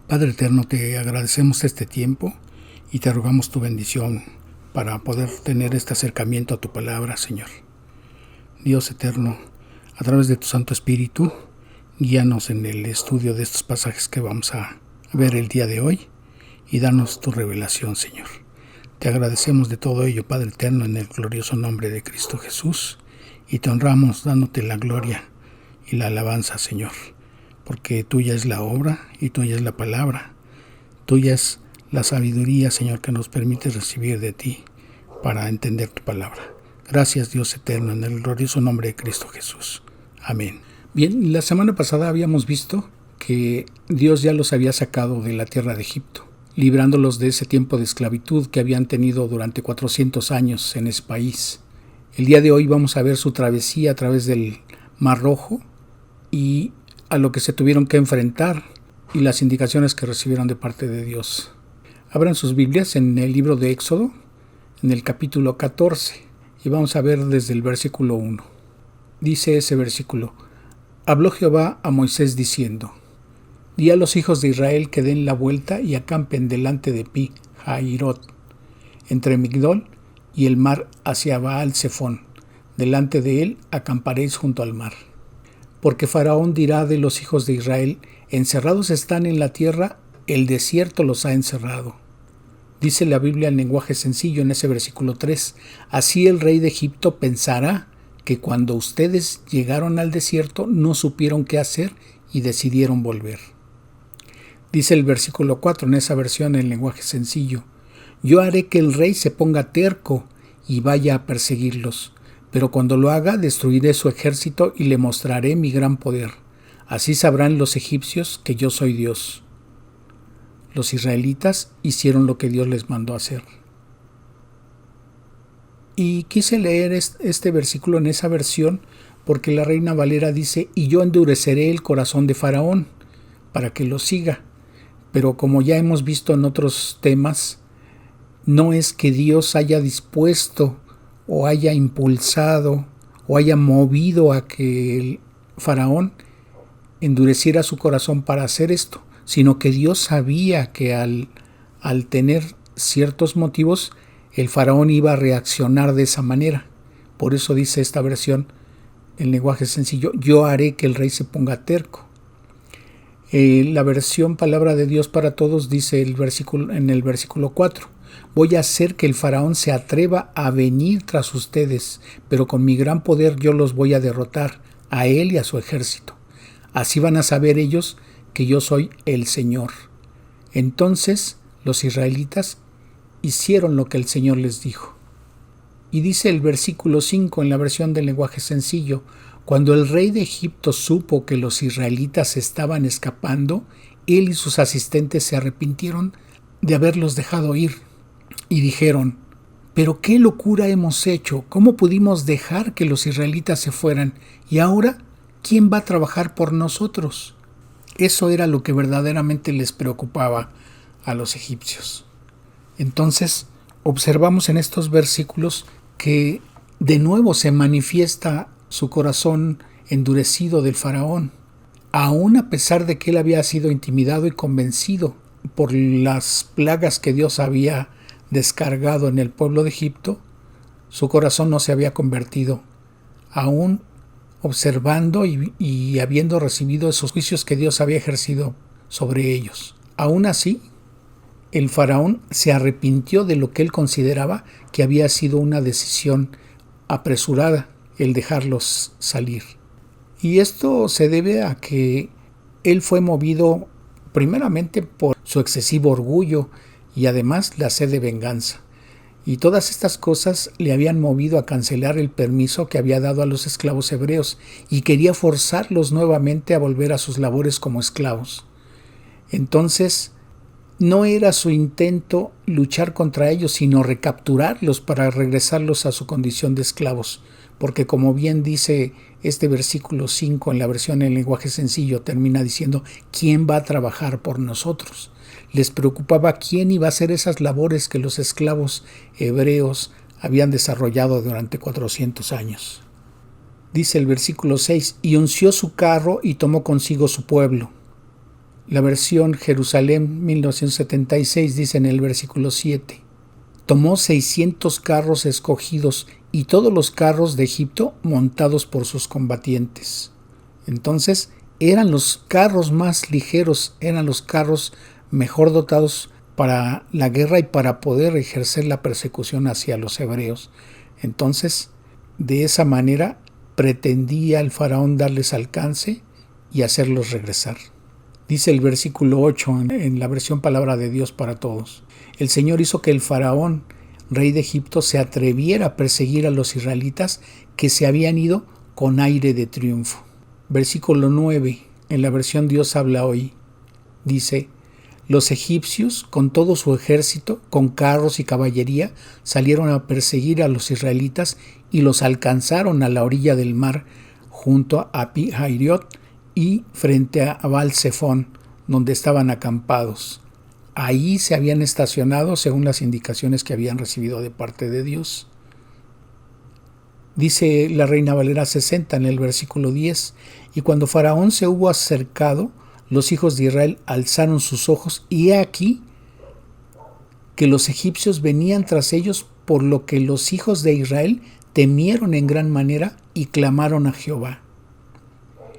Padre eterno, te agradecemos este tiempo y te rogamos tu bendición para poder tener este acercamiento a tu palabra, Señor. Dios eterno, a través de tu Santo Espíritu, guíanos en el estudio de estos pasajes que vamos a ver el día de hoy y danos tu revelación, Señor. Te agradecemos de todo ello, Padre eterno, en el glorioso nombre de Cristo Jesús, y te honramos dándote la gloria y la alabanza, Señor, porque tuya es la obra y tuya es la palabra, tuya es la sabiduría, Señor, que nos permite recibir de ti para entender tu palabra. Gracias, Dios eterno, en el glorioso nombre de Cristo Jesús. Amén. Bien, la semana pasada habíamos visto que Dios ya los había sacado de la tierra de Egipto, librándolos de ese tiempo de esclavitud que habían tenido durante 400 años en ese país. El día de hoy vamos a ver su travesía a través del Mar Rojo y a lo que se tuvieron que enfrentar y las indicaciones que recibieron de parte de Dios. Abran sus Biblias en el libro de Éxodo, en el capítulo 14, y vamos a ver desde el versículo 1. Dice ese versículo: Habló Jehová a Moisés diciendo: Di a los hijos de Israel que den la vuelta y acampen delante de Pi Hairot, entre Migdol y el mar hacia Baal Zephón. Delante de él acamparéis junto al mar. Porque Faraón dirá de los hijos de Israel: encerrados están en la tierra, el desierto los ha encerrado. Dice la Biblia en lenguaje sencillo en ese versículo 3: Así el rey de Egipto pensará que cuando ustedes llegaron al desierto no supieron qué hacer y decidieron volver. Dice el versículo 4 en esa versión en lenguaje sencillo: Yo haré que el rey se ponga terco y vaya a perseguirlos, pero cuando lo haga destruiré su ejército y le mostraré mi gran poder. Así sabrán los egipcios que yo soy Dios. Los israelitas hicieron lo que Dios les mandó hacer. Y quise leer este versículo en esa versión porque la Reina Valera dice: y yo endureceré el corazón de Faraón para que lo siga. Pero como ya hemos visto en otros temas, no es que Dios haya dispuesto o haya impulsado o haya movido a que el Faraón endureciera su corazón para hacer esto, sino que Dios sabía que al tener ciertos motivos, el Faraón iba a reaccionar de esa manera. Por eso dice esta versión, en lenguaje sencillo: yo haré que el rey se ponga terco. La versión Palabra de Dios para Todos dice en el versículo 4: voy a hacer que el Faraón se atreva a venir tras ustedes, pero con mi gran poder yo los voy a derrotar, a él y a su ejército. Así van a saber ellos que yo soy el Señor. Entonces los israelitas hicieron lo que el Señor les dijo. Y dice el versículo 5 en la versión del lenguaje sencillo: cuando el rey de Egipto supo que los israelitas estaban escapando, él y sus asistentes se arrepintieron de haberlos dejado ir y dijeron: pero qué locura hemos hecho, ¿cómo pudimos dejar que los israelitas se fueran? Y ahora, ¿quién va a trabajar por nosotros? Eso era lo que verdaderamente les preocupaba a los egipcios. Entonces, observamos en estos versículos que de nuevo se manifiesta su corazón endurecido del Faraón, aún a pesar de que él había sido intimidado y convencido por las plagas que Dios había descargado en el pueblo de Egipto. Su corazón no se había convertido, aún observando y habiendo recibido esos juicios que Dios había ejercido sobre ellos. Aún así, el Faraón se arrepintió de lo que él consideraba que había sido una decisión apresurada, el dejarlos salir. Y esto se debe a que él fue movido primeramente por su excesivo orgullo y además la sed de venganza. Y todas estas cosas le habían movido a cancelar el permiso que había dado a los esclavos hebreos y quería forzarlos nuevamente a volver a sus labores como esclavos. Entonces, no era su intento luchar contra ellos, sino recapturarlos para regresarlos a su condición de esclavos. Porque como bien dice este versículo 5 en la versión en lenguaje sencillo, termina diciendo: ¿quién va a trabajar por nosotros? Les preocupaba quién iba a hacer esas labores que los esclavos hebreos habían desarrollado durante 400 años. Dice el versículo 6: y unció su carro y tomó consigo su pueblo. La versión Jerusalén 1976 dice en el versículo 7: tomó 600 carros escogidos y todos los carros de Egipto montados por sus combatientes. Entonces eran los carros más ligeros, eran los carros mejor dotados para la guerra y para poder ejercer la persecución hacia los hebreos. Entonces, de esa manera pretendía el faraón darles alcance y hacerlos regresar. Dice el versículo 8 en la versión Palabra de Dios para Todos: el Señor hizo que el faraón, rey de Egipto, se atreviera a perseguir a los israelitas que se habían ido con aire de triunfo. Versículo 9, en la versión Dios habla hoy, dice: los egipcios, con todo su ejército, con carros y caballería, salieron a perseguir a los israelitas y los alcanzaron a la orilla del mar, junto a Pi-Hahiroth y frente a Baal-Zephón, donde estaban acampados. Ahí se habían estacionado según las indicaciones que habían recibido de parte de Dios. Dice la Reina Valera 60 en el versículo 10: y cuando Faraón se hubo acercado, los hijos de Israel alzaron sus ojos, y he aquí que los egipcios venían tras ellos, por lo que los hijos de Israel temieron en gran manera y clamaron a Jehová.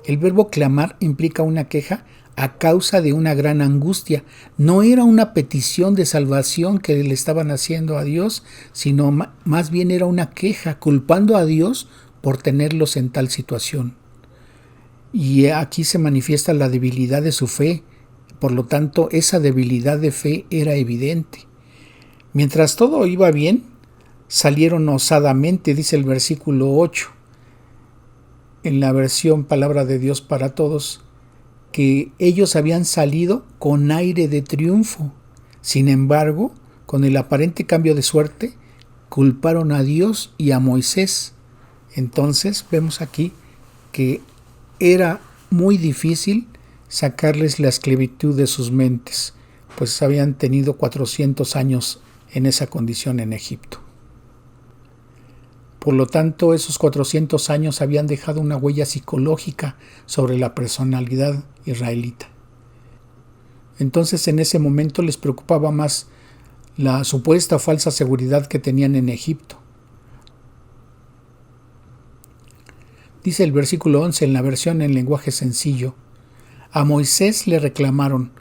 El verbo clamar implica una queja a causa de una gran angustia. No era una petición de salvación que le estaban haciendo a Dios, sino más bien era una queja, culpando a Dios por tenerlos en tal situación. Y aquí se manifiesta la debilidad de su fe. Por lo tanto, esa debilidad de fe era evidente. Mientras todo iba bien, salieron osadamente, dice el versículo 8, en la versión Palabra de Dios para Todos, que ellos habían salido con aire de triunfo. Sin embargo, con el aparente cambio de suerte, culparon a Dios y a Moisés. Entonces vemos aquí que era muy difícil sacarles la esclavitud de sus mentes, pues habían tenido 400 años en esa condición en Egipto. Por lo tanto, esos 400 años habían dejado una huella psicológica sobre la personalidad israelita. Entonces, en ese momento les preocupaba más la supuesta falsa seguridad que tenían en Egipto. Dice el versículo 11 en la versión en lenguaje sencillo: a Moisés le reclamaron: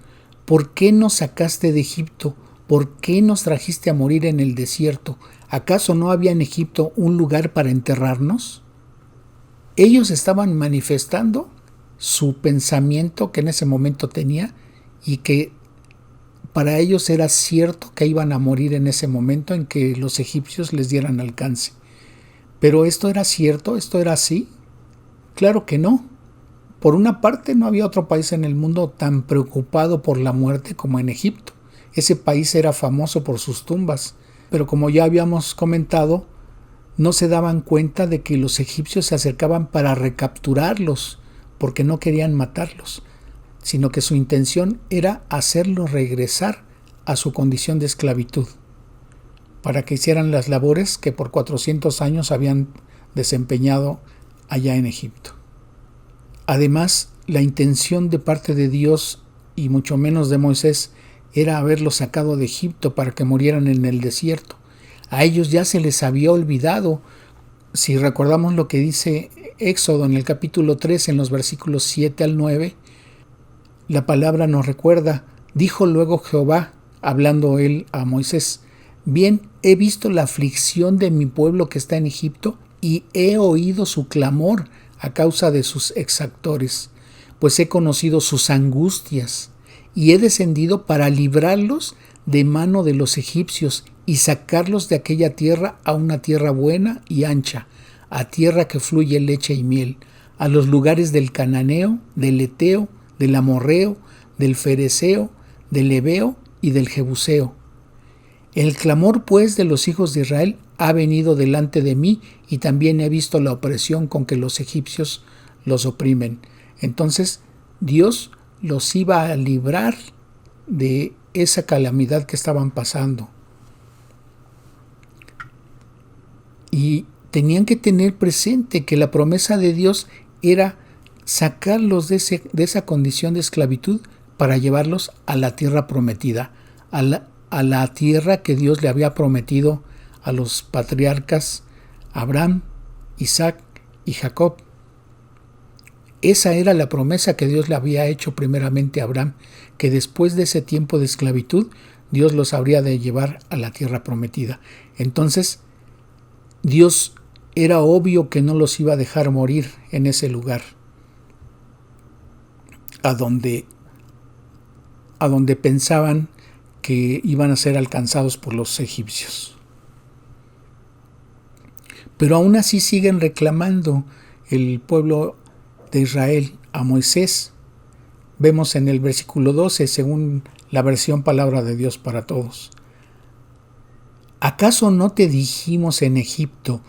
¿por qué nos sacaste de Egipto? ¿Por qué nos trajiste a morir en el desierto? ¿Acaso no había en Egipto un lugar para enterrarnos? Ellos estaban manifestando su pensamiento que en ese momento tenía, y que para ellos era cierto que iban a morir en ese momento en que los egipcios les dieran alcance. ¿Pero esto era cierto? ¿Esto era así? Claro que no. Por una parte, no había otro país en el mundo tan preocupado por la muerte como en Egipto. Ese país era famoso por sus tumbas, pero como ya habíamos comentado, no se daban cuenta de que los egipcios se acercaban para recapturarlos, porque no querían matarlos, sino que su intención era hacerlos regresar a su condición de esclavitud, para que hicieran las labores que por 400 años habían desempeñado allá en Egipto. Además, la intención de parte de Dios, y mucho menos de Moisés, era haberlos sacado de Egipto para que murieran en el desierto. A ellos ya se les había olvidado. Si recordamos lo que dice Éxodo en el capítulo 3, en los versículos 7 al 9, la palabra nos recuerda: dijo luego Jehová, hablando él a Moisés: bien, he visto la aflicción de mi pueblo que está en Egipto, y he oído su clamor a causa de sus exactores, pues he conocido sus angustias, y he descendido para librarlos de mano de los egipcios y sacarlos de aquella tierra a una tierra buena y ancha, a tierra que fluye leche y miel, a los lugares del cananeo, del eteo, del amorreo, del fereceo, del heveo y del jebuseo. El clamor, pues, de los hijos de Israel ha venido delante de mí, y también he visto la opresión con que los egipcios los oprimen. Entonces, Dios los iba a librar de esa calamidad que estaban pasando. Y tenían que tener presente que la promesa de Dios era sacarlos de esa condición de esclavitud para llevarlos a la tierra prometida, a la tierra que Dios le había prometido a los patriarcas Abraham, Isaac y Jacob. Esa era la promesa que Dios le había hecho primeramente a Abraham, que después de ese tiempo de esclavitud, Dios los habría de llevar a la tierra prometida. Entonces, Dios era obvio que no los iba a dejar morir en ese lugar, a donde pensaban que iban a ser alcanzados por los egipcios. Pero aún así siguen reclamando el pueblo de Israel a Moisés. Vemos en el versículo 12, según la versión Palabra de Dios para Todos: ¿acaso no te dijimos en Egipto?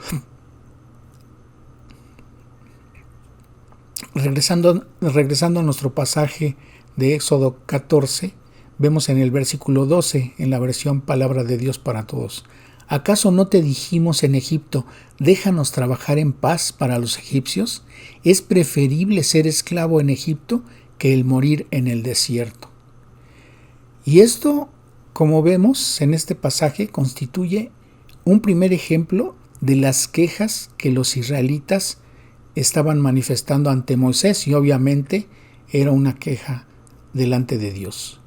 Regresando a nuestro pasaje de Éxodo 14, vemos en el versículo 12, en la versión Palabra de Dios para Todos: ¿acaso no te dijimos en Egipto, déjanos trabajar en paz para los egipcios? Es preferible ser esclavo en Egipto que el morir en el desierto. Y esto, como vemos en este pasaje, constituye un primer ejemplo de las quejas que los israelitas estaban manifestando ante Moisés, y obviamente era una queja delante de Dios.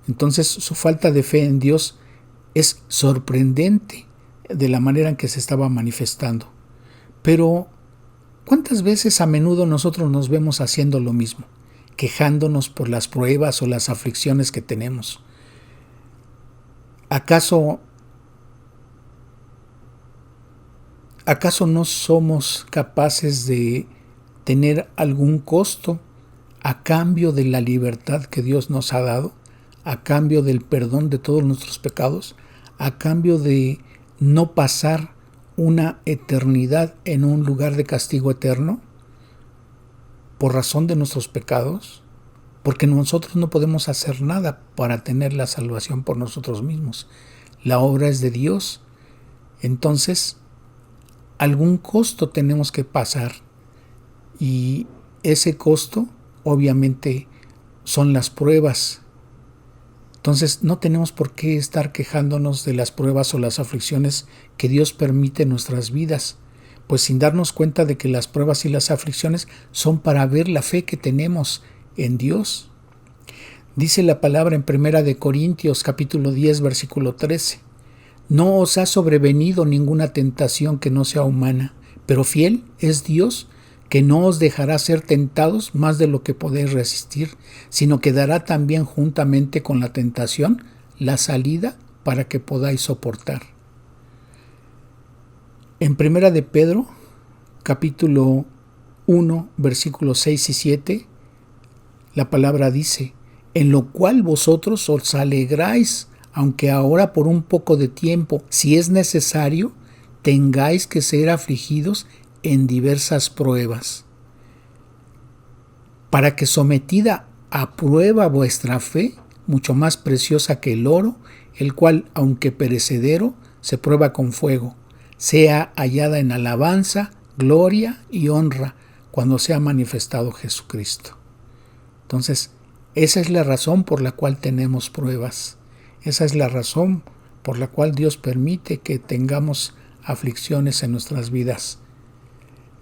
Entonces, su falta de fe en Dios es sorprendente de la manera en que se estaba manifestando. Pero, ¿cuántas veces a menudo nosotros nos vemos haciendo lo mismo, quejándonos por las pruebas o las aflicciones que tenemos? ¿Acaso no somos capaces de tener algún costo a cambio de la libertad que Dios nos ha dado, a cambio del perdón de todos nuestros pecados, a cambio de no pasar una eternidad en un lugar de castigo eterno por razón de nuestros pecados? Porque nosotros no podemos hacer nada para tener la salvación por nosotros mismos. La obra es de Dios. Entonces, algún costo tenemos que pasar, y ese costo obviamente son las pruebas. Entonces no tenemos por qué estar quejándonos de las pruebas o las aflicciones que Dios permite en nuestras vidas, pues sin darnos cuenta de que las pruebas y las aflicciones son para ver la fe que tenemos en Dios. Dice la palabra en 1 Corintios capítulo 10 versículo 13: no os ha sobrevenido ninguna tentación que no sea humana, pero fiel es Dios, que no os dejará ser tentados más de lo que podéis resistir, sino que dará también juntamente con la tentación la salida para que podáis soportar. En 1 de Pedro, capítulo 1, versículos 6 y 7, la palabra dice: en lo cual vosotros os alegráis, aunque ahora por un poco de tiempo, si es necesario, tengáis que ser afligidos en diversas pruebas, para que sometida a prueba vuestra fe, mucho más preciosa que el oro, el cual, aunque perecedero, se prueba con fuego, sea hallada en alabanza, gloria y honra cuando sea manifestado Jesucristo. Entonces, esa es la razón por la cual tenemos pruebas. Esa es la razón por la cual Dios permite que tengamos aflicciones en nuestras vidas.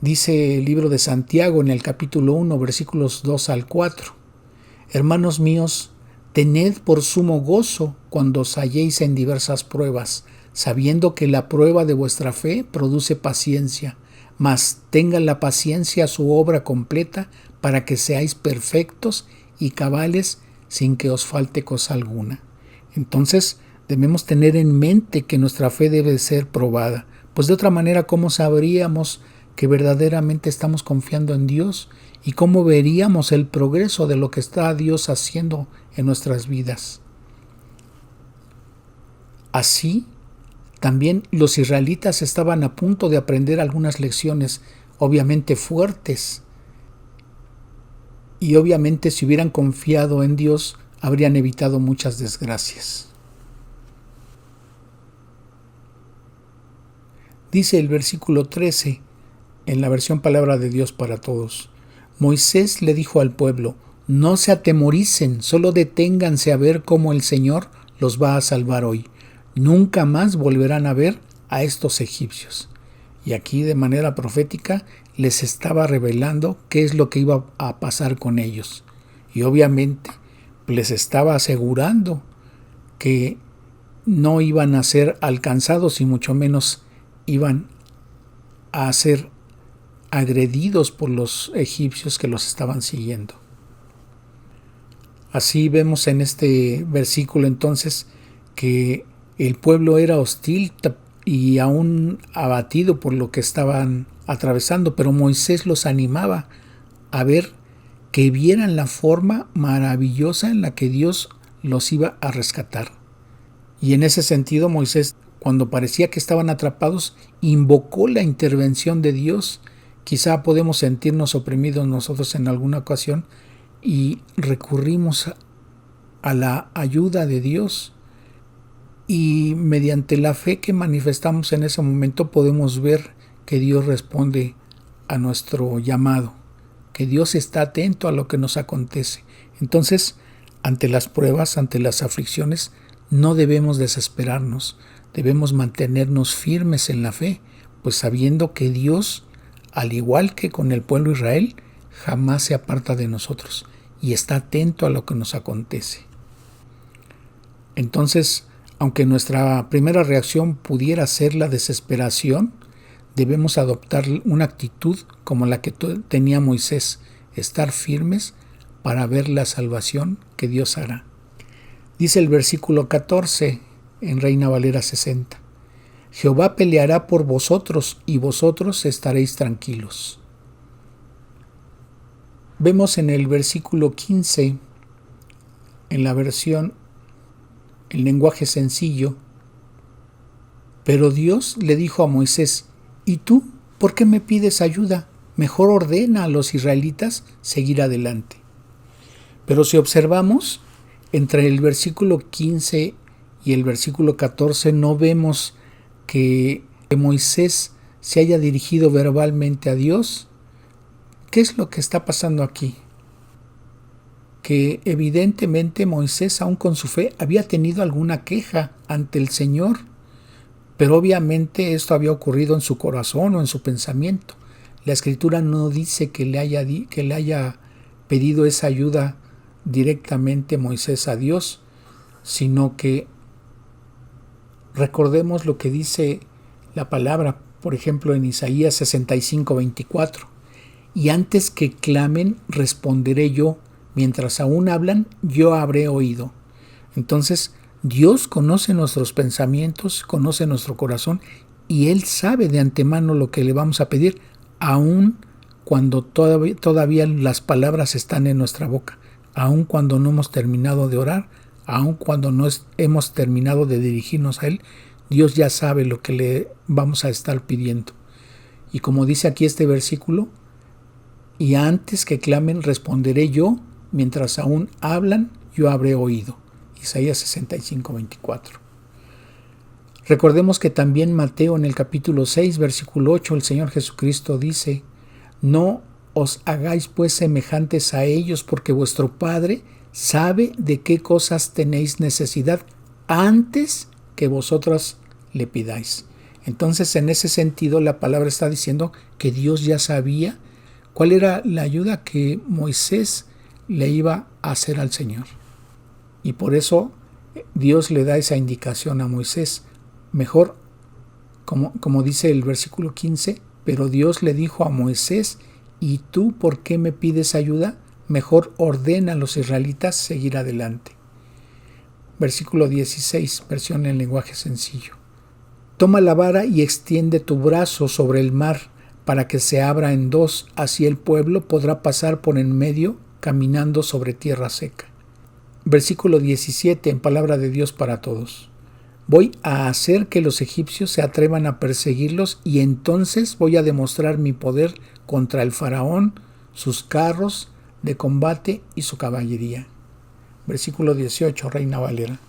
Dice el libro de Santiago en el capítulo 1, versículos 2 al 4: hermanos míos, tened por sumo gozo cuando os halléis en diversas pruebas, sabiendo que la prueba de vuestra fe produce paciencia, mas tenga la paciencia su obra completa, para que seáis perfectos y cabales sin que os falte cosa alguna. Entonces, debemos tener en mente que nuestra fe debe ser probada, pues de otra manera, ¿cómo sabríamos que verdaderamente estamos confiando en Dios? ¿Y cómo veríamos el progreso de lo que está Dios haciendo en nuestras vidas? Así, también los israelitas estaban a punto de aprender algunas lecciones, obviamente fuertes, y obviamente si hubieran confiado en Dios, habrían evitado muchas desgracias. Dice el versículo 13, en la versión Palabra de Dios para Todos: Moisés le dijo al pueblo: No se atemoricen, solo deténganse a ver cómo el Señor los va a salvar hoy. Nunca más volverán a ver a estos egipcios. Y aquí de manera profética les estaba revelando qué es lo que iba a pasar con ellos. Y obviamente les estaba asegurando que no iban a ser alcanzados y mucho menos iban a ser agredidos por los egipcios que los estaban siguiendo. Así vemos en este versículo entonces que el pueblo era hostil y aún abatido por lo que estaban atravesando, pero Moisés los animaba a ver que vieran la forma maravillosa en la que Dios los iba a rescatar. Y en ese sentido Moisés, cuando parecía que estaban atrapados, invocó la intervención de Dios. Quizá podemos sentirnos oprimidos nosotros en alguna ocasión y recurrimos a la ayuda de Dios. Y mediante la fe que manifestamos en ese momento podemos ver que Dios responde a nuestro llamado, que Dios está atento a lo que nos acontece. Entonces, ante las pruebas, ante las aflicciones, no debemos desesperarnos, debemos mantenernos firmes en la fe, pues sabiendo que Dios, al igual que con el pueblo de Israel, jamás se aparta de nosotros y está atento a lo que nos acontece. Entonces, aunque nuestra primera reacción pudiera ser la desesperación, debemos adoptar una actitud como la que tenía Moisés, estar firmes para ver la salvación que Dios hará. Dice el versículo 14 en Reina Valera 60. Jehová peleará por vosotros y vosotros estaréis tranquilos. Vemos en el versículo 15, en la versión, el lenguaje sencillo, pero Dios le dijo a Moisés, ¿y tú por qué me pides ayuda? Mejor ordena a los israelitas seguir adelante. Pero si observamos, entre el versículo 15 y el versículo 14 no vemos que Moisés se haya dirigido verbalmente a Dios. ¿Qué es lo que está pasando aquí? Que evidentemente Moisés, aún con su fe, había tenido alguna queja ante el Señor, pero obviamente esto había ocurrido en su corazón o en su pensamiento. La Escritura no dice que le haya pedido esa ayuda directamente Moisés a Dios, sino que recordemos lo que dice la palabra, por ejemplo en Isaías 65:24. Y antes que clamen, responderé yo. Mientras aún hablan, yo habré oído. Entonces, Dios conoce nuestros pensamientos, conoce nuestro corazón y Él sabe de antemano lo que le vamos a pedir, aun cuando todavía las palabras están en nuestra boca, aun cuando no hemos terminado de orar, aun cuando no hemos terminado de dirigirnos a Él, Dios ya sabe lo que le vamos a estar pidiendo. Y como dice aquí este versículo, y antes que clamen responderé yo, mientras aún hablan yo habré oído. Isaías 65:24. Recordemos que también Mateo en el capítulo 6, versículo 8, el Señor Jesucristo dice, no os hagáis pues semejantes a ellos, porque vuestro Padre sabe de qué cosas tenéis necesidad antes que vosotras le pidáis. Entonces, en ese sentido, la palabra está diciendo que Dios ya sabía cuál era la ayuda que Moisés le iba a hacer al Señor. Y por eso Dios le da esa indicación a Moisés. Mejor, como dice el versículo 15, pero Dios le dijo a Moisés, ¿y tú por qué me pides ayuda? Mejor ordena a los israelitas seguir adelante. Versículo 16, versión en lenguaje sencillo. Toma la vara y extiende tu brazo sobre el mar para que se abra en dos, así el pueblo podrá pasar por en medio caminando sobre tierra seca. Versículo 17, en palabra de Dios para todos. Voy a hacer que los egipcios se atrevan a perseguirlos y entonces voy a demostrar mi poder contra el faraón, sus carros de combate y su caballería. Versículo 18, Reina Valera.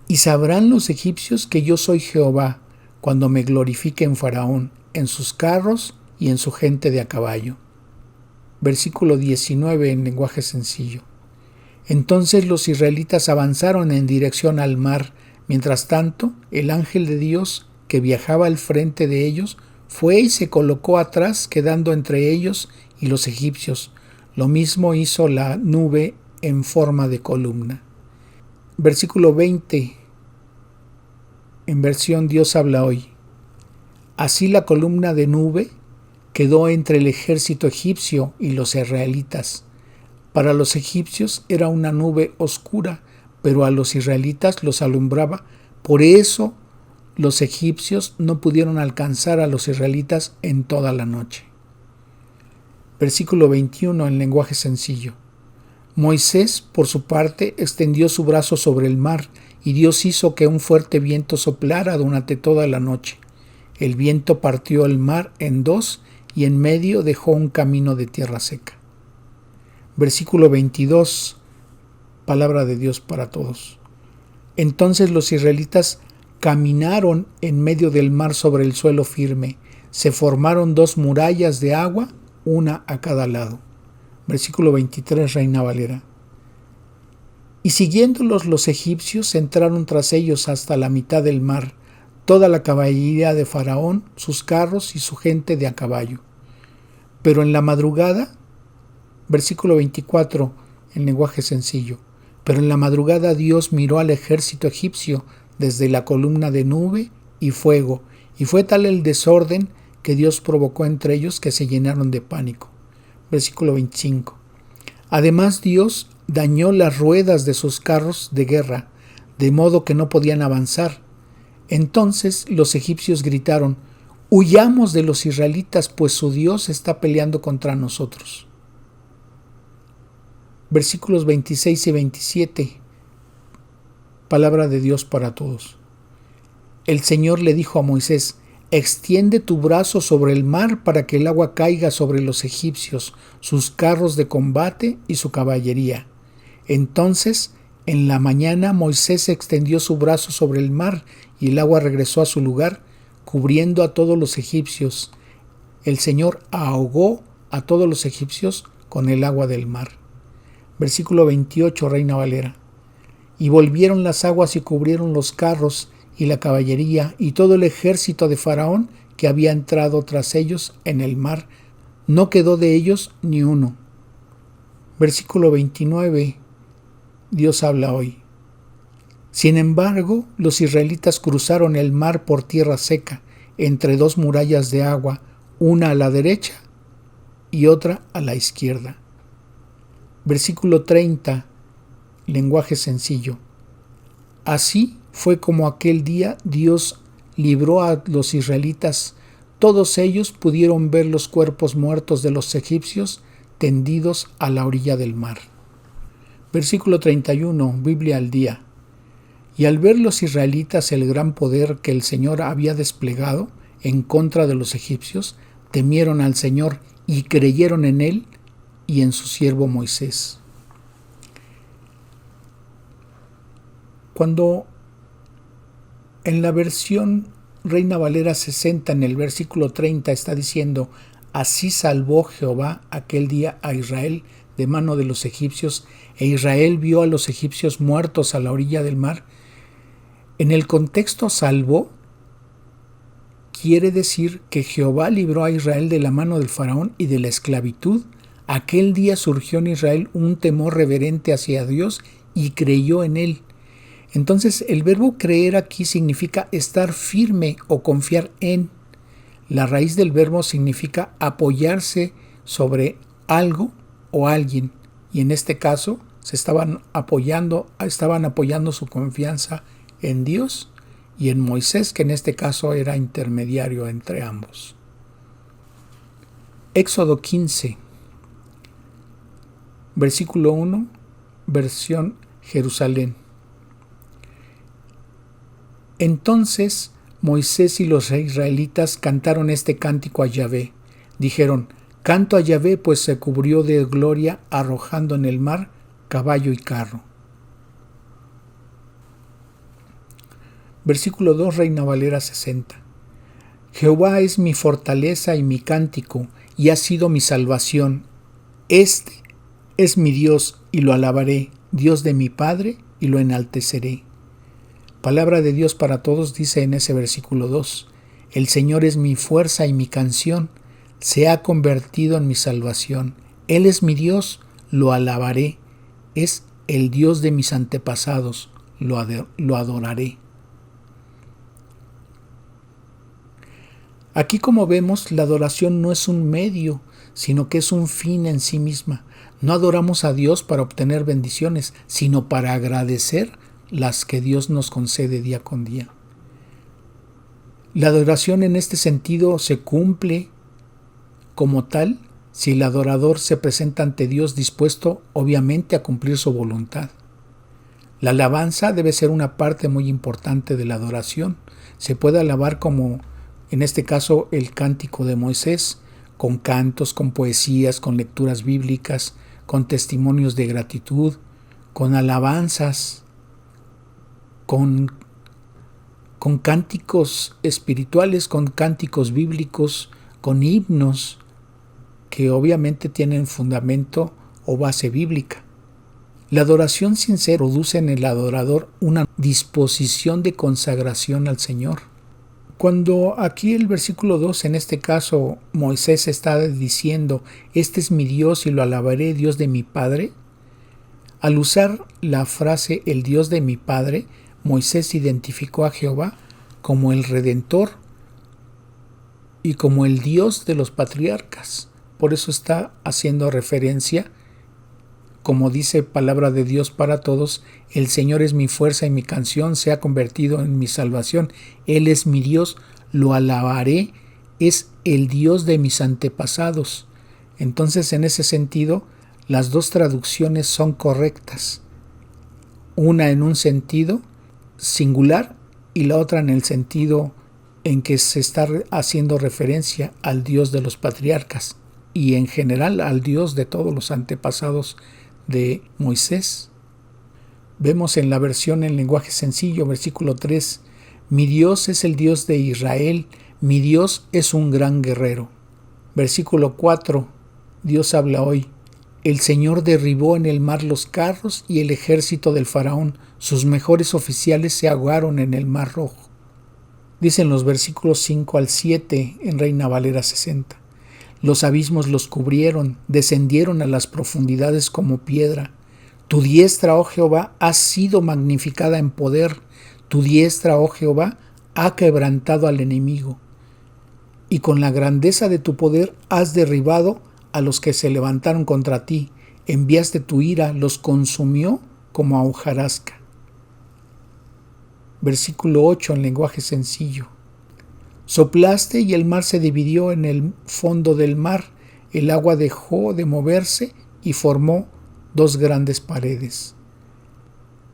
Y sabrán los egipcios que yo soy Jehová cuando me glorifique en Faraón, en sus carros y en su gente de a caballo. Versículo 19 en lenguaje sencillo. Entonces los israelitas avanzaron en dirección al mar. Mientras tanto, el ángel de Dios, que viajaba al frente de ellos, fue y se colocó atrás, quedando entre ellos y los egipcios. Lo mismo hizo la nube en forma de columna. Versículo 20, en versión Dios habla hoy. Así la columna de nube quedó entre el ejército egipcio y los israelitas. Para los egipcios era una nube oscura, pero a los israelitas los alumbraba. Por eso los egipcios no pudieron alcanzar a los israelitas en toda la noche. Versículo 21 en lenguaje sencillo. Moisés, por su parte, extendió su brazo sobre el mar, y Dios hizo que un fuerte viento soplara durante toda la noche. El viento partió el mar en dos, y en medio dejó un camino de tierra seca. Versículo 22, palabra de Dios para todos. Entonces los israelitas caminaron en medio del mar sobre el suelo firme. Se formaron 2 murallas de agua, una a cada lado. Versículo 23, Reina Valera. Y siguiéndolos los egipcios entraron tras ellos hasta la mitad del mar, toda la caballería de Faraón, sus carros y su gente de a caballo. Pero en la madrugada, versículo 24, en lenguaje sencillo, pero en la madrugada Dios miró al ejército egipcio desde la columna de nube y fuego, y fue tal el desorden que Dios provocó entre ellos que se llenaron de pánico. Versículo 25. Además Dios dañó las ruedas de sus carros de guerra, de modo que no podían avanzar. Entonces los egipcios gritaron: «Huyamos de los israelitas, pues su Dios está peleando contra nosotros». Versículos 26 y 27. Palabra de Dios para todos. El Señor le dijo a Moisés: «Extiende tu brazo sobre el mar para que el agua caiga sobre los egipcios, sus carros de combate y su caballería». Entonces, en la mañana, Moisés extendió su brazo sobre el mar y el agua regresó a su lugar, cubriendo a todos los egipcios. El Señor ahogó a todos los egipcios con el agua del mar. Versículo 28, Reina Valera. Y volvieron las aguas y cubrieron los carros y la caballería y todo el ejército de Faraón que había entrado tras ellos en el mar. No quedó de ellos ni uno. Versículo 29. Dios habla hoy. Sin embargo, los israelitas cruzaron el mar por tierra seca, entre 2 murallas de agua, una a la derecha y otra a la izquierda. Versículo 30, lenguaje sencillo. Así fue como aquel día Dios libró a los israelitas. Todos ellos pudieron ver los cuerpos muertos de los egipcios tendidos a la orilla del mar. Versículo 31, Biblia al día. Y al ver los israelitas el gran poder que el Señor había desplegado en contra de los egipcios, temieron al Señor y creyeron en Él y en su siervo Moisés. Cuando en la versión Reina Valera 60, en el versículo 30, está diciendo: «Así salvó Jehová aquel día a Israel de mano de los egipcios, e Israel vio a los egipcios muertos a la orilla del mar». En el contexto salvó quiere decir que Jehová libró a Israel de la mano del faraón y de la esclavitud. Aquel día surgió en Israel un temor reverente hacia Dios y creyó en Él. Entonces el verbo creer aquí significa estar firme o confiar en. La raíz del verbo significa apoyarse sobre algo o alguien, y en este caso estaban apoyando su confianza en Dios y en Moisés, que en este caso era intermediario entre ambos. Éxodo 15, versículo 1, versión Jerusalén. Entonces Moisés y los israelitas cantaron este cántico a Yahvé. Dijeron: «Canto a Yahvé, pues se cubrió de gloria, arrojando en el mar caballo y carro». Versículo 2, Reina Valera 60. «Jehová es mi fortaleza y mi cántico, y ha sido mi salvación. Este es mi Dios y lo alabaré, Dios de mi Padre y lo enalteceré. Palabra de Dios para todos dice en ese versículo 2, el Señor es mi fuerza y mi canción, se ha convertido en mi salvación. Él es mi Dios, lo alabaré, es el Dios de mis antepasados, lo adoraré. Aquí, como vemos, la adoración no es un medio, sino que es un fin en sí misma. No adoramos a Dios para obtener bendiciones, sino para agradecer las que Dios nos concede día con día. La adoración en este sentido se cumple como tal si el adorador se presenta ante Dios dispuesto, obviamente, a cumplir su voluntad. La alabanza debe ser una parte muy importante de la adoración. Se puede alabar como, en este caso, el cántico de Moisés, con cantos, con poesías, con lecturas bíblicas, con testimonios de gratitud, con alabanzas, con cánticos espirituales, con cánticos bíblicos, con himnos que obviamente tienen fundamento o base bíblica. La adoración sincera produce en el adorador una disposición de consagración al Señor. Cuando aquí el versículo 2, en este caso Moisés está diciendo, este es mi Dios y lo alabaré, Dios de mi Padre, al usar la frase el Dios de mi Padre, Moisés identificó a Jehová como el Redentor y como el Dios de los patriarcas. Por eso está haciendo referencia, como dice palabra de Dios para todos, el Señor es mi fuerza y mi canción, se ha convertido en mi salvación. Él es mi Dios, lo alabaré, es el Dios de mis antepasados. Entonces, en ese sentido, las dos traducciones son correctas. Una en un sentido singular y la otra en el sentido en que se está haciendo referencia al Dios de los patriarcas y en general al Dios de todos los antepasados de Moisés. Vemos en la versión en lenguaje sencillo, versículo 3, mi Dios es el Dios de Israel, mi Dios es un gran guerrero. Versículo 4, Dios habla hoy, el Señor derribó en el mar los carros y el ejército del faraón, sus mejores oficiales se ahogaron en el mar rojo. Dicen los versículos 5 al 7 en Reina Valera 60. Los abismos los cubrieron, descendieron a las profundidades como piedra. Tu diestra, oh Jehová, ha sido magnificada en poder. Tu diestra, oh Jehová, ha quebrantado al enemigo. Y con la grandeza de tu poder has derribado a los que se levantaron contra ti. Enviaste tu ira, los consumió como a hojarasca. Versículo 8 en lenguaje sencillo. Soplaste y el mar se dividió en el fondo del mar, el agua dejó de moverse y formó dos grandes paredes.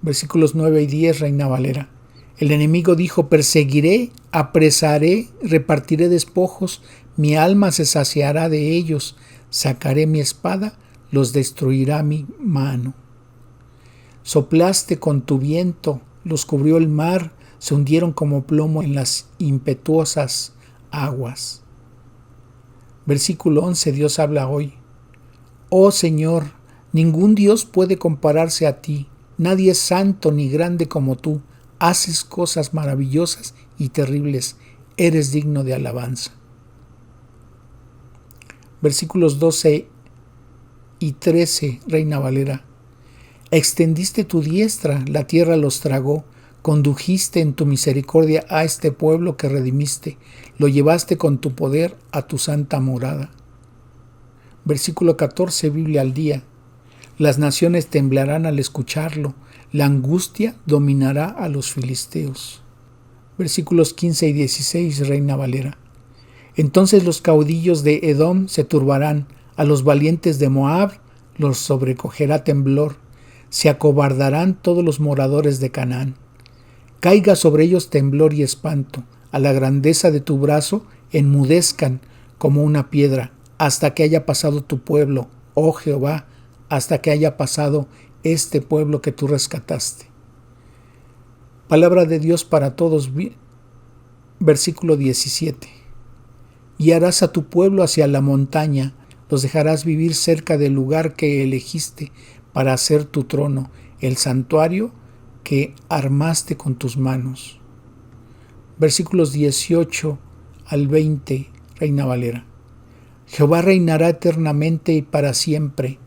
Versículos 9 y 10, Reina Valera. El enemigo dijo, perseguiré, apresaré, repartiré despojos, mi alma se saciará de ellos, sacaré mi espada, los destruirá mi mano. Soplaste con tu viento, los cubrió el mar, se hundieron como plomo en las impetuosas aguas. Versículo 11, Dios habla hoy. Oh Señor, ningún Dios puede compararse a ti, nadie es santo ni grande como tú, haces cosas maravillosas y terribles, eres digno de alabanza. Versículos 12 y 13, Reina Valera. Extendiste tu diestra, la tierra los tragó, condujiste en tu misericordia a este pueblo que redimiste, lo llevaste con tu poder a tu santa morada. Versículo 14, Biblia al día. Las naciones temblarán al escucharlo, la angustia dominará a los filisteos. Versículos 15 y 16, Reina Valera. Entonces los caudillos de Edom se turbarán, a los valientes de Moab los sobrecogerá temblor, se acobardarán todos los moradores de Canaán. Caiga sobre ellos temblor y espanto, a la grandeza de tu brazo enmudezcan como una piedra, hasta que haya pasado tu pueblo, oh Jehová, hasta que haya pasado este pueblo que tú rescataste. Palabra de Dios para todos, versículo 17. Y harás a tu pueblo hacia la montaña, los dejarás vivir cerca del lugar que elegiste para hacer tu trono, el santuario que armaste con tus manos. Versículos 18 al 20, Reina Valera. Jehová reinará eternamente y para siempre,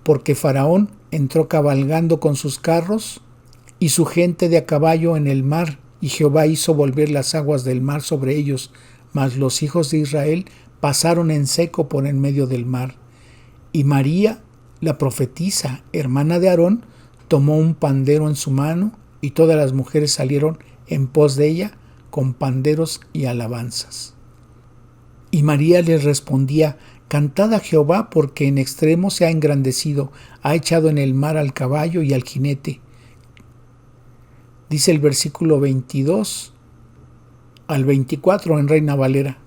porque Faraón entró cabalgando con sus carros y su gente de a caballo en el mar, y Jehová hizo volver las aguas del mar sobre ellos, mas los hijos de Israel pasaron en seco por en medio del mar. Y María, la profetisa, hermana de Aarón, tomó un pandero en su mano, y todas las mujeres salieron en pos de ella con panderos y alabanzas. Y María les respondía: Cantad a Jehová, porque en extremo se ha engrandecido, ha echado en el mar al caballo y al jinete. Dice el versículo 22 al 24 en Reina Valera.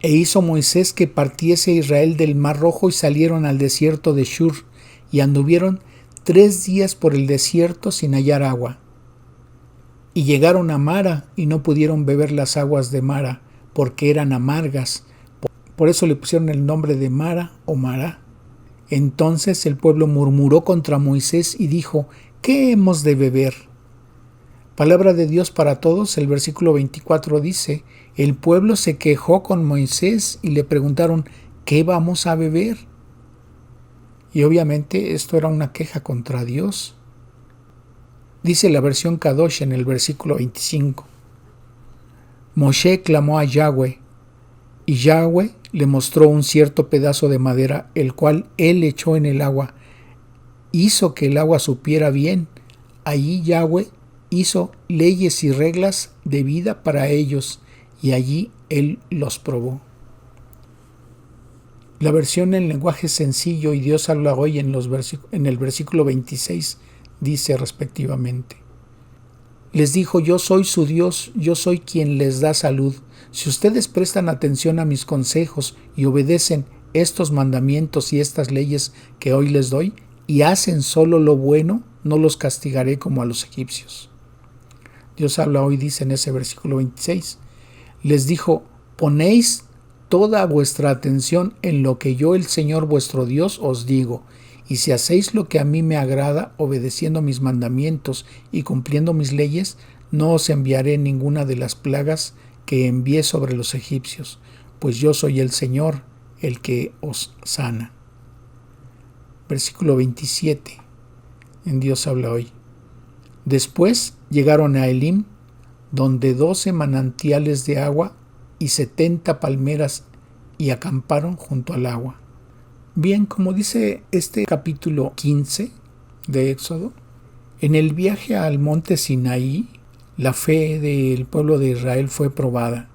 E hizo Moisés que partiese Israel del mar Rojo, y salieron al desierto de Shur, y anduvieron 3 días por el desierto sin hallar agua. Y llegaron a Mara, y no pudieron beber las aguas de Mara, porque eran amargas. Por eso le pusieron el nombre de Mara o Mará. Entonces el pueblo murmuró contra Moisés y dijo: ¿Qué hemos de beber? Palabra de Dios para todos. El versículo 24 dice: el pueblo se quejó con Moisés y le preguntaron: ¿qué vamos a beber? Y obviamente esto era una queja contra Dios. Dice la versión Kadosh en el versículo 25: Moshe clamó a Yahweh, y Yahweh le mostró un cierto pedazo de madera, el cual él echó en el agua. Hizo que el agua supiera bien. Allí Yahweh hizo leyes y reglas de vida para ellos, y allí él los probó. La versión en lenguaje sencillo y Dios habla hoy en el versículo 26 dice respectivamente: les dijo: yo soy su Dios, yo soy quien les da salud. Si ustedes prestan atención a mis consejos y obedecen estos mandamientos y estas leyes que hoy les doy, y hacen solo lo bueno, no los castigaré como a los egipcios. Dios habla hoy, dice en ese versículo 26, les dijo: ponéis toda vuestra atención en lo que yo, el Señor vuestro Dios, os digo, y si hacéis lo que a mí me agrada, obedeciendo mis mandamientos y cumpliendo mis leyes, no os enviaré ninguna de las plagas que envié sobre los egipcios, pues yo soy el Señor, el que os sana. Versículo 27. En Dios habla hoy. Después llegaron a Elim, donde 12 manantiales de agua y 70 palmeras, y acamparon junto al agua. Bien, como dice este capítulo 15 de Éxodo, en el viaje al monte Sinaí, la fe del pueblo de Israel fue probada.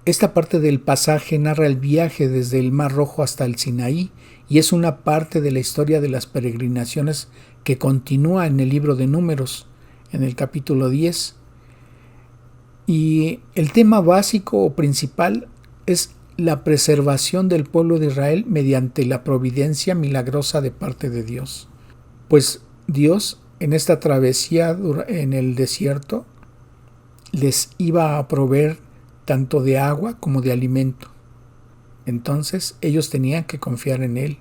Esta parte del pasaje narra el viaje desde el Mar Rojo hasta el Sinaí, y es una parte de la historia de las peregrinaciones que continúa en el libro de Números, en el capítulo 10. Y el tema básico o principal es la preservación del pueblo de Israel mediante la providencia milagrosa de parte de Dios. Pues Dios, en esta travesía en el desierto, les iba a proveer tanto de agua como de alimento. Entonces ellos tenían que confiar en Él.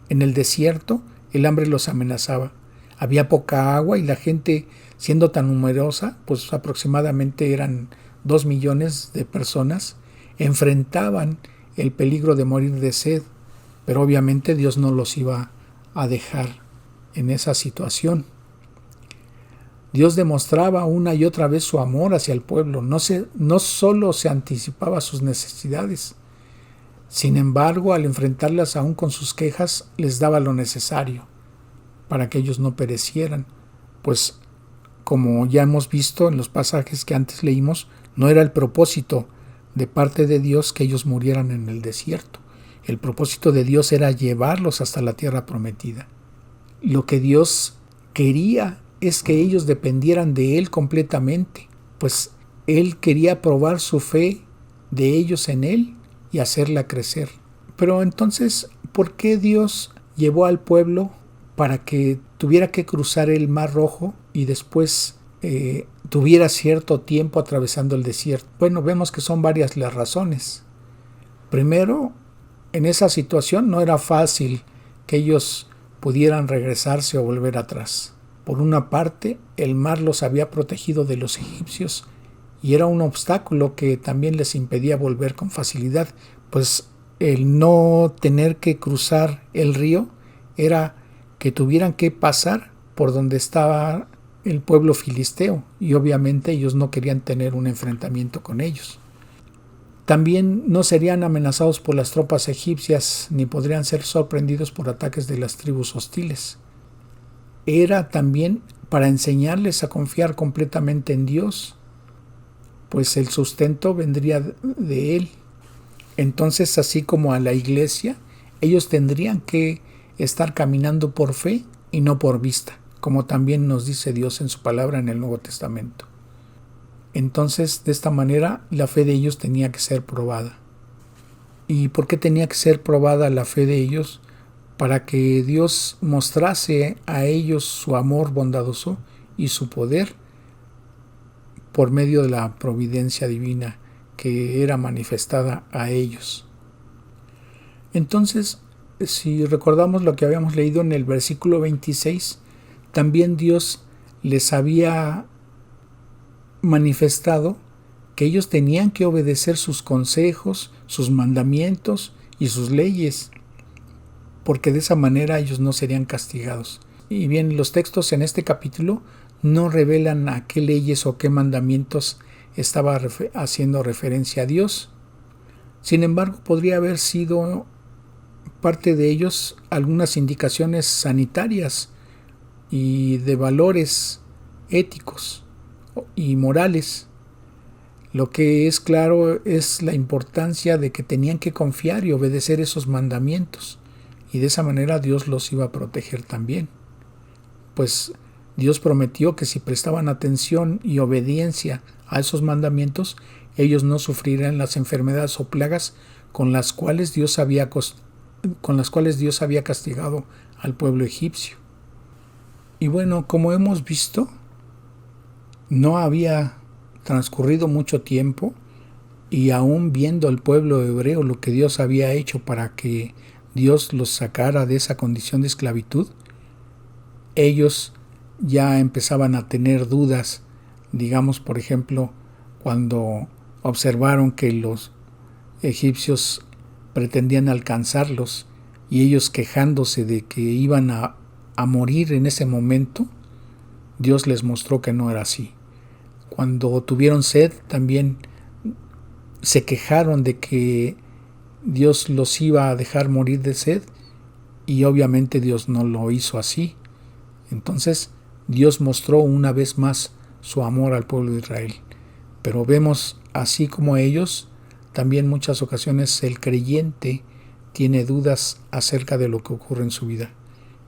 En el desierto el hambre los amenazaba. Había poca agua y la gente, siendo tan numerosa, pues aproximadamente eran 2 millones de personas, enfrentaban el peligro de morir de sed, pero obviamente Dios no los iba a dejar en esa situación. Dios demostraba una y otra vez su amor hacia el pueblo, no solo se anticipaba sus necesidades, sin embargo, al enfrentarlas aún con sus quejas, les daba lo necesario para que ellos no perecieran, pues como ya hemos visto en los pasajes que antes leímos, no era el propósito de parte de Dios que ellos murieran en el desierto. El propósito de Dios era llevarlos hasta la tierra prometida. Lo que Dios quería es que ellos dependieran de Él completamente, pues Él quería probar su fe de ellos en Él y hacerla crecer. Pero entonces, ¿por qué Dios llevó al pueblo para que tuviera que cruzar el Mar Rojo y después tuviera cierto tiempo atravesando el desierto? Bueno, vemos que son varias las razones. Primero, en esa situación no era fácil que ellos pudieran regresarse o volver atrás. Por una parte, el mar los había protegido de los egipcios y era un obstáculo que también les impedía volver con facilidad, pues el no tener que cruzar el río era que tuvieran que pasar por donde estaba el pueblo filisteo, y obviamente ellos no querían tener un enfrentamiento con ellos. También no serían amenazados por las tropas egipcias ni podrían ser sorprendidos por ataques de las tribus hostiles. Era también para enseñarles a confiar completamente en Dios, pues el sustento vendría de Él. Entonces, así como a la iglesia, ellos tendrían que estar caminando por fe y no por vista, como también nos dice Dios en su palabra en el Nuevo Testamento. Entonces, de esta manera, la fe de ellos tenía que ser probada. ¿Y por qué tenía que ser probada la fe de ellos? Para que Dios mostrase a ellos su amor bondadoso y su poder por medio de la providencia divina que era manifestada a ellos. Entonces, si recordamos lo que habíamos leído en el versículo 26, también Dios les había manifestado que ellos tenían que obedecer sus consejos, sus mandamientos y sus leyes, porque de esa manera ellos no serían castigados. Y bien, los textos en este capítulo no revelan a qué leyes o qué mandamientos estaba haciendo referencia a Dios. Sin embargo, podría haber sido parte de ellos algunas indicaciones sanitarias y de valores éticos y morales. Lo que es claro es la importancia de que tenían que confiar y obedecer esos mandamientos, y de esa manera Dios los iba a proteger también. Pues Dios prometió que si prestaban atención y obediencia a esos mandamientos, ellos no sufrirían las enfermedades o plagas con las cuales Dios había castigado al pueblo egipcio. Y bueno, como hemos visto, no había transcurrido mucho tiempo, y aún viendo al pueblo hebreo lo que Dios había hecho para que Dios los sacara de esa condición de esclavitud, ellos ya empezaban a tener dudas. Digamos, por ejemplo, cuando observaron que los egipcios pretendían alcanzarlos y ellos quejándose de que iban a morir en ese momento, Dios les mostró que no era así. Cuando tuvieron sed, también se quejaron de que Dios los iba a dejar morir de sed, y obviamente Dios no lo hizo así. Entonces Dios mostró una vez más su amor al pueblo de Israel. Pero vemos, así como ellos, también muchas ocasiones el creyente tiene dudas acerca de lo que ocurre en su vida.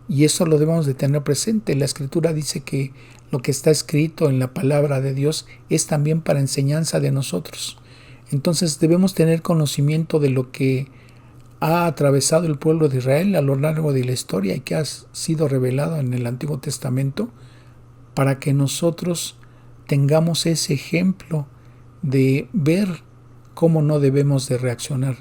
Y eso lo debemos de tener presente. La Escritura dice que lo que está escrito en la palabra de Dios es también para enseñanza de nosotros. Entonces debemos tener conocimiento de lo que ha atravesado el pueblo de Israel a lo largo de la historia y que ha sido revelado en el Antiguo Testamento, para que nosotros tengamos ese ejemplo de ver cómo no debemos de reaccionar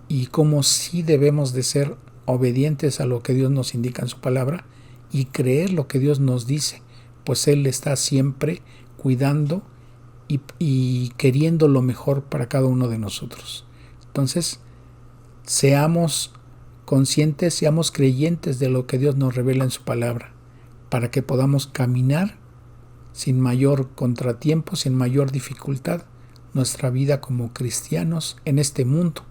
y cómo sí debemos de ser obedientes a lo que Dios nos indica en su palabra y creer lo que Dios nos dice, pues Él está siempre cuidando y queriendo lo mejor para cada uno de nosotros. Entonces, seamos conscientes, seamos creyentes de lo que Dios nos revela en su palabra, para que podamos caminar sin mayor contratiempo, sin mayor dificultad, nuestra vida como cristianos en este mundo,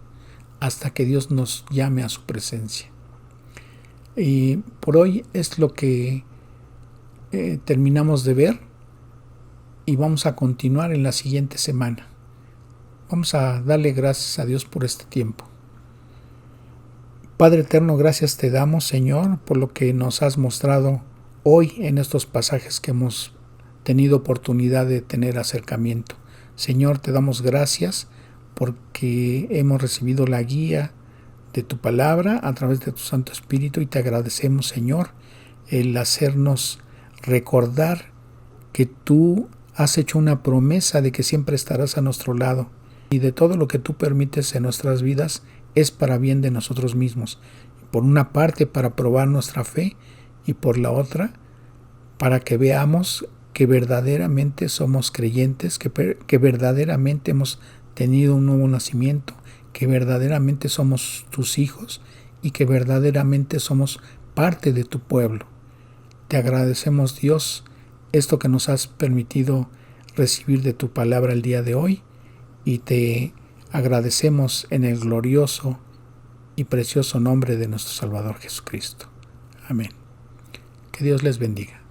hasta que Dios nos llame a su presencia. Y por hoy es lo que terminamos de ver, y vamos a continuar en la siguiente semana. Vamos a darle gracias a Dios por este tiempo. Padre eterno, gracias te damos, Señor, por lo que nos has mostrado hoy en estos pasajes que hemos tenido oportunidad de tener acercamiento. Señor, te damos gracias porque hemos recibido la guía de tu palabra a través de tu Santo Espíritu, y te agradecemos, Señor, el hacernos recordar que tú has hecho una promesa de que siempre estarás a nuestro lado Y de todo lo que tú permites en nuestras vidas es para bien de nosotros mismos. Por una parte, para probar nuestra fe, y por la otra, para que veamos que verdaderamente somos creyentes, que verdaderamente hemos tenido un nuevo nacimiento, que verdaderamente somos tus hijos y que verdaderamente somos parte de tu pueblo. Te agradecemos, Dios, esto que nos has permitido recibir de tu palabra el día de hoy, y te agradecemos en el glorioso y precioso nombre de nuestro Salvador Jesucristo. Amén. Que Dios les bendiga.